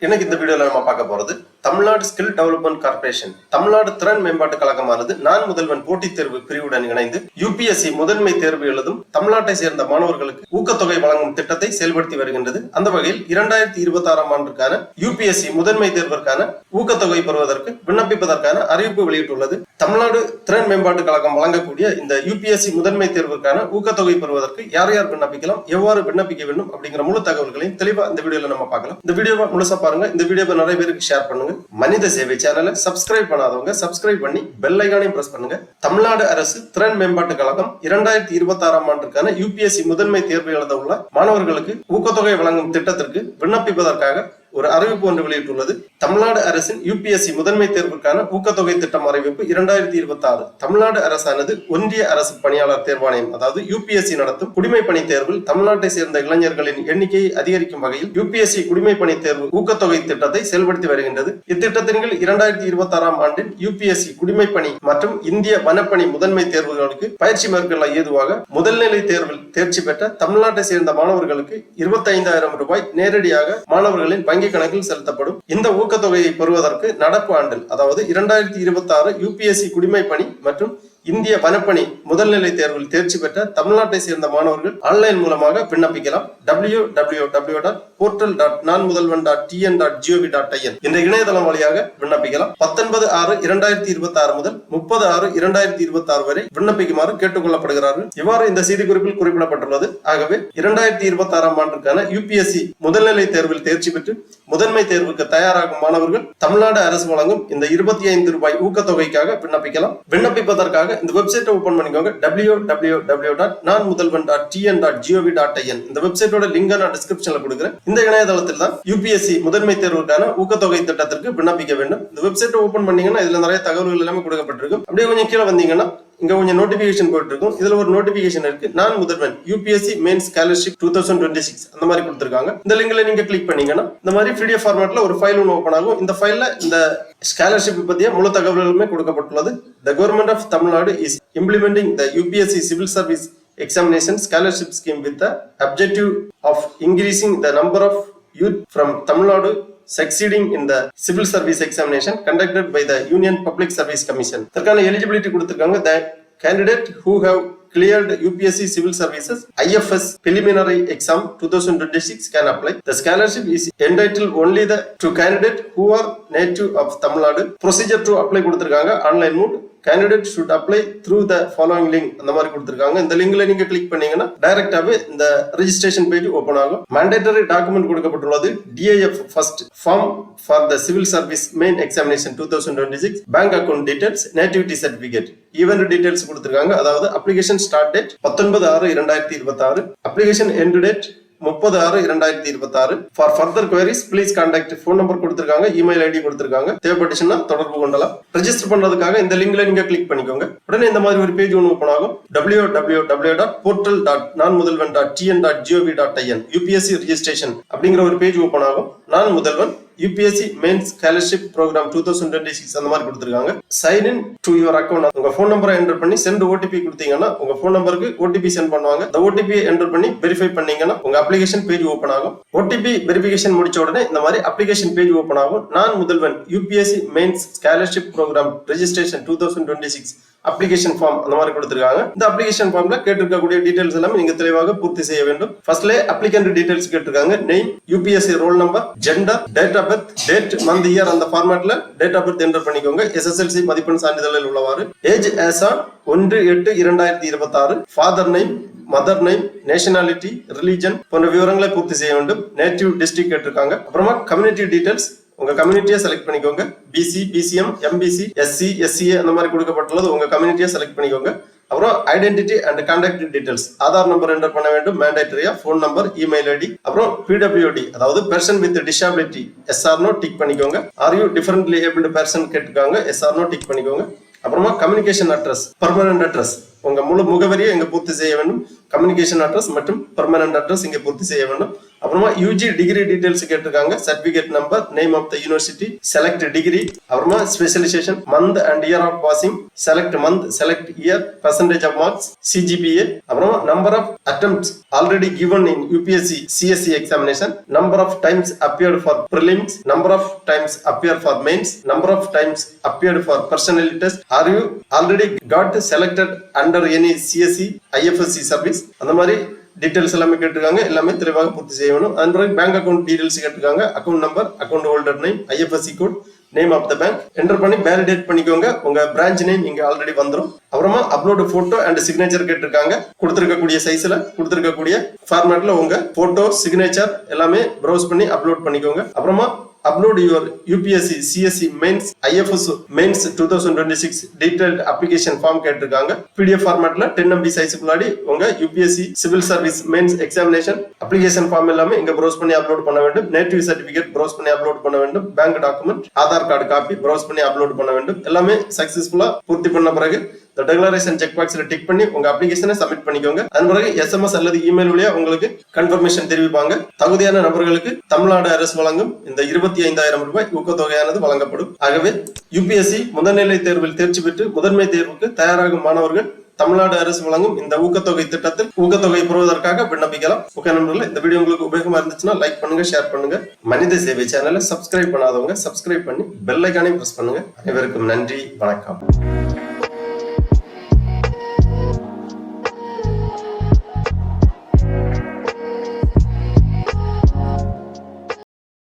எனக்கு இந்த வீடியோல நம்ம பார்க்க போறது Tamil Nadu skill development corporation Tamil Nadu திறன் மேம்பாட்டு கழகமானது நான் முதல்வன் போட்டித் தேர்வு பிரிவுடன் இணைந்து யூபிஎஸ்சி முதன்மை தேர்வு எழுதும் தமிழ்நாட்டை சேர்ந்த மாணவர்களுக்கு ஊக்கத்தொகை வழங்கும் திட்டத்தை செயல்படுத்தி வருகின்றது. அந்த வகையில் 2026ஆம் ஆண்டுக்கான யூபிஎஸ்சி முதன்மை தேர்விற்கான ஊக்கத்தொகை பெறுவதற்கு விண்ணப்பிப்பதற்கான அறிவிப்பு வெளியிட்டுள்ளது. தமிழ்நாடு திறன் மேம்பாட்டு கழகம் வழங்கக்கூடிய இந்த யூபிஎஸ்சி முதன்மை தேர்வுக்கான ஊக்கத்தொகை பெறுவதற்கு யார் யார் விண்ணப்பிக்கலாம், எவ்வாறு விண்ணப்பிக்க வேண்டும் அப்படிங்கிற முழு தகவல்களையும் தெளிவா இந்த வீடியோல நம்ம பார்க்கலாம். இந்த வீடியோவை முழுசா பாருங்க. இந்த வீடியோவை நிறைய பேருக்கு ஷேர் பண்ணுங்க. மனித சேவை சேனலை சப்ஸ்கிரைப் பண்ணாதவங்க சப்ஸ்கிரைப் பண்ணி பெல் ஐகானையும் பிரஸ் பண்ணுங்க. தமிழ்நாடு அரசு திறன் மேம்பாட்டு கழகம் 2026ஆம் ஆண்டுக்கான யூபிஎஸ்சி முதன்மை தேர்வு எழுத உள்ள மாணவர்களுக்கு ஊக்கத்தொகை வழங்கும் திட்டத்திற்கு விண்ணப்பிப்பதற்காக ஒரு அறிவிப்பு ஒன்று வெளியிட்டுள்ளது. தமிழ்நாடு அரசின் யூபிஎஸ்சி முதன்மை தேர்வுக்கான ஊக்கத்தொகை திட்டம் அறிவிப்பு 2026. தமிழ்நாடு அரசானது ஒன்றிய அரசு பணியாளர் தேர்வாணையம் அதாவது யூபிஎஸ்சி நடத்தும் குடிமை பணி தேர்வில் தமிழ்நாட்டை சேர்ந்த இளைஞர்களின் எண்ணிக்கையை அதிகரிக்கும் வகையில் யூபிஎஸ்சி குடிமை பணி தேர்வு ஊக்கத்தொகை திட்டத்தை செயல்படுத்தி வருகின்றது. இத்திட்டத்தின் கீழ் 2026ஆம் ஆண்டின் யூபிஎஸ்சி குடிமை பணி மற்றும் இந்திய வனப்பணி முதன்மை தேர்வுகளுக்கு பயிற்சி மேற்கொள்ள ஏதுவாக முதல்நிலை தேர்வில் தேர்ச்சி பெற்ற தமிழ்நாட்டை சேர்ந்த மாணவர்களுக்கு 25,000 ரூபாய் நேரடியாக மாணவர்களின் வங்கி கணக்கில் செலுத்தப்படும். இந்த ஊக்கத்தொகையை பெறுவதற்கு நடப்பு ஆண்டில் அதாவது 2026 யூபிஎஸ்சி குடிமை பணி மற்றும் இந்திய வனப்பணி முதல்நிலை தேர்வில் தேர்ச்சி பெற்ற தமிழ்நாட்டை சேர்ந்த மாணவர்கள் ஆன்லைன் மூலமாக விண்ணப்பிக்கலாம். www.portal.nanmudalvan.tn.gov.in என்ற இணையதளம் வழியாக விண்ணப்பிக்கலாம். 19/6/2026 முதல் 30/6/2026 வரை விண்ணப்பிக்குமாறு கேட்டுக் கொள்ளப்படுகிறார்கள். இவ்வாறு இந்த செய்திக்குறிப்பில் குறிப்பிடப்பட்டுள்ளது. ஆகவே 2026ஆம் ஆண்டுக்கான யூபிஎஸ்சி முதல்நிலை தேர்வில் தேர்ச்சி பெற்று முதன்மை தேர்வுக்கு தயாராகும் மாணவர்கள் தமிழ்நாடு அரசு வழங்கும் இந்த 25 ரூபாய் ஊக்கத்தொகைக்காக விண்ணப்பிக்கலாம். விண்ணப்பிப்பதற்காக இந்த வெப்சைட்டை ஓபன் பண்ணிக்கோங்க. www.nanmudalvan.tn.gov.in இந்த வெப்சைட்டோட லிங்க் நான் டிஸ்கிரிப்ஷன்ல கொடுக்கிறேன். இந்த இணையதளத்தில் தான் யூபிஎஸ்சி முதன்மை தேர்வுக்கான ஊக்கத்தொகை திட்டத்திற்கு விண்ணப்பிக்க வேண்டும். இந்த வெப்சைட்டை ஓபன் பண்ணீங்கன்னா இதுல நிறைய தகவல்கள் எல்லாமே கொடுக்கப்பட்டிருக்கும். அப்படியே கொஞ்சம் கீழே வந்தீங்கன்னா இங்க கொஞ்சம் நோட்டிபிகேஷன் போயிட்டு இருக்கும். இதுல ஒரு நோட்டிபிகேஷன் இருக்கு, நான் முதல்வன் யூபிஎஸ்சி மெயின் ஸ்காலர்ஷிப் 2026 அந்த மாதிரி கொடுத்திருக்காங்க. இந்த லிங்க்ல நீங்க கிளிக் பண்ணீங்கன்னா இந்த மாதிரி PDF ஃபார்மேட்ல ஒரு ஃபைல் ஒன்று ஓபன் ஆகும். இந்த ஃபைல்ல இந்த ஸ்காலர்ஷிப் பத்திய முழு தகவல்களுமே கொடுக்கப்பட்டுள்ளது. The government of Tamil Nadu is implementing the UPSC civil service examination scholarship scheme with the objective of increasing the number of youth from Tamil Nadu succeeding in the civil service examination conducted by the Union Public Service Commission. இதற்கான eligibility கொடுத்திருக்காங்க. The candidate who have cleared UPSC civil services IFS preliminary exam 2026 can apply. The scholarship is entitled only to candidate who are native of Tamil Nadu. Procedure to apply கொடுத்திருக்காங்க online mode. Candidate should apply through the following link அந்த மாதிரி கொடுத்திருக்காங்க. இந்த லிங்க்ல நீங்க click பண்ணீங்கன்னா டைரக்டாவே இந்த registration page open ஆகும். mandatory டாக்குமெண்ட் கொடுக்கப்பட்டுள்ளது. DIF first form for the civil service main examination 2026, bank account details, nativity certificate, event details கொடுத்திருக்காங்க. அதாவது application start date 19/6/2026, application end date 30/6/2026. For further queries please contact. phone number கொடுத்திருக்காங்க, email ID கொடுத்திருக்காங்க. தேவைப்பட்டுச்சுன்னா தொடர்பு கொள்ளலாம். Register பண்றதுக்காக இந்த லிங்க்ல நீங்க கிளிக் பண்ணிக்கோங்க. உடனே இந்த மாதிரி ஒரு பேஜ் ஒன்று ஓபன் ஆகும். www.portal.nanmudalvan.tn.gov.in UPSC registration அப்படிங்கிற ஒரு பேஜ் ஓபன் ஆகும். Naan Mudhalvan UPSC main scholarship programme 2026 அந்த மாதிரி கொடுத்திருக்காங்க. Sign in to your account. உங்க போன் நம்பரை என்டர் பண்ணி சென்ட் ஓடிபி கொடுத்தீங்கன்னா உங்க போன் நம்பருக்கு ஓடிபி சென்ட் பண்ணுவாங்க. இந்த ஓடிபி என்டர் பண்ணி வெரிஃபை பண்ணீங்கன்னா உங்க அப்ளிகேஷன் பேஜ் ஓபன் ஆகும். ஓடிபி வெரிஃபிகேஷன் முடிச்ச உடனே இந்த மாதிரி அப்ளிகேஷன் பேஜ் ஓபன் ஆகும். Naan Mudhalvan UPSC mains scholarship program registration 2026 application form அந்த மாதிரி கொடுத்திருக்காங்க. இந்த அப்ளிகேஷன் ஃபார்ம்ல கேட்டிருக்கக்கூடிய டீடைல்ஸ் எல்லாமே நீங்க தெளிவாக பூர்த்தி செய்ய வேண்டும். ஃபர்ஸ்ட்ல அப்ளிகன்ட் டீடைல்ஸ் கேட்டிருக்காங்க. Name, UPSC roll number, gender, date of birth, date, month, year அந்த ஃபார்மேட்ல டேட் ஆஃப் பர்த் என்டர் பண்ணிக்கோங்க. SSLC மதிப்பெண் சான்றிதழில் உள்ளவாறு. Age as on 1/8/2026. Father name, mother name, nationality, religion போன்ற விவரங்களை பூர்த்தி செய்ய வேண்டும். நேட்டிவ் டிஸ்ட்ரிக்ட் கேட்டிருக்காங்க. அப்புறமா கம்யூனிட்டி டீடைல்ஸ், உங்க கம்யூனிட்டியை செலக்ட் பண்ணிக்கோங்க. BC, BCM, MBC, SC, SCA அந்த மாதிரி கொடுக்கப்பட்டுள்ளது. உங்க கம்யூனிட்டியை செலக்ட் பண்ணிக்கோங்க. அப்புறம் identity and contact details, Aadhaar number enter பண்ண வேண்டும். மேண்டேட்டரியா ஃபோன் நம்பர், இமெயில் ஐடி. அப்புறம் PWD அதாவது person with disability SR no tick பண்ணிக்கோங்க. Are you differently abled person கேட்டிருக்காங்க. SR நோ டிக் பண்ணிக்கோங்க. அப்புறமா கம்யூனிகேஷன் அட்ரஸ், பர்மனன்ட் அட்ரஸ், உங்க முழு முகவரியை இங்க பூர்த்தி செய்ய வேண்டும். கம்யூனிகேஷன் அட்ரஸ் மற்றும் பர்மனன்ட் அட்ரஸ் இங்க பூர்த்தி செய்ய வேண்டும். அப்புறமா யூஜி டிகிரி டீடைல்ஸ் கேட்டிருக்காங்க. Certificate number, name of the university, select degree, அப்புறமா specialisation, month and year of passing, select month, select year, percentage of marks, CGPA, அப்புறமா number of attempts already given in UPSC CSE examination, number of times appeared for prelims, number of times appeared for mains, number of times appeared for personality test. Are you already got selected under any CSE IFSC service? அந்த மாதிரி details எல்லாமே கேட்டிருக்காங்க. எல்லாமே தெளிவாக பூர்த்தி செய்யணும். அதன் பிறகு பேங்க் அக்கௌண்ட் டீடைல்ஸ் கேட்டிருக்காங்க. Account number, account holder name, IFSC code, name of the bank enter பண்ணி வேலிடேட் பண்ணிக்கோங்க. உங்க பிரான்ச் நேம் இங்க ஆல்ரெடி வந்துடும். அப்புறமா அப்லோட் போட்டோ அண்ட் சிக்னேச்சர் கேட்டிருக்காங்க. கொடுத்திருக்கக்கூடிய சைஸ்ல, கொடுத்திருக்கக்கூடிய ஃபார்மேட்ல உங்க போட்டோ, சிக்னேச்சர் எல்லாமே ப்ரௌஸ் பண்ணி அப்லோட் பண்ணிக்கோங்க. அப்புறமா upload your UPSC CSE mains IFS mains 2026 detailed application form கேட்டிருக்காங்க. PDF ஃபார்மேட்ல 10 MB சைஸ்க்குள்ளாடி உங்க UPSC civil service mains examination application form எல்லாமே இங்க ப்ரௌஸ் பண்ணி அப்லோட் பண்ண வேண்டும். நேட்டிவ் சர்டிபிகேட் ப்ரௌஸ் பண்ணி அப்லோட் பண்ண வேண்டும். Bank document, Aadhaar card copy browse பண்ணி அப்லோட் பண்ண வேண்டும். எல்லாமே சக்சஸ்ஃபுல்லா பூர்த்தி பண்ண பிறகு டெக்லரேஷன் செக் பாக்ஸ்ல டிக் பண்ணி உங்க அப்ளிகேஷனை சப்மிட் பண்ணிக்கோங்க. அதன் பிறகு SMS அல்லது இமெயில் வழியா உங்களுக்கு கன்ஃபர்மேஷன் தெரிவிப்பாங்க. தகுதியான நபர்களுக்கு தமிழ்நாடு அரசு வழங்கும் இந்த 25,000 ரூபாய் ஊக்கத்தொகையானது வழங்கப்படும். ஆகவே UPSC முதல்நிலை தேர்வில் தேர்ச்சி பெற்று முதன்மை தேர்வுக்கு தயாராகும் மாணவர்கள் தமிழ்நாடு அரசு வழங்கும் இந்த ஊக்கத்தொகை திட்டத்தில் ஊக்கத்தொகை பெறுவதற்காக விண்ணப்பிக்கலாம். ஓகே நண்பர்களே, இந்த வீடியோ உங்களுக்கு உபயோகமா இருந்துச்சுன்னா லைக் பண்ணுங்க, ஷேர் பண்ணுங்க. மனித சேவை சேனலை சப்ஸ்கிரைப் பண்ணாதவங்க சப்ஸ்கிரைப் பண்ணி பெல் ஐகானையும் பிரஸ் பண்ணுங்க. அனைவருக்கும் நன்றி, வணக்கம்.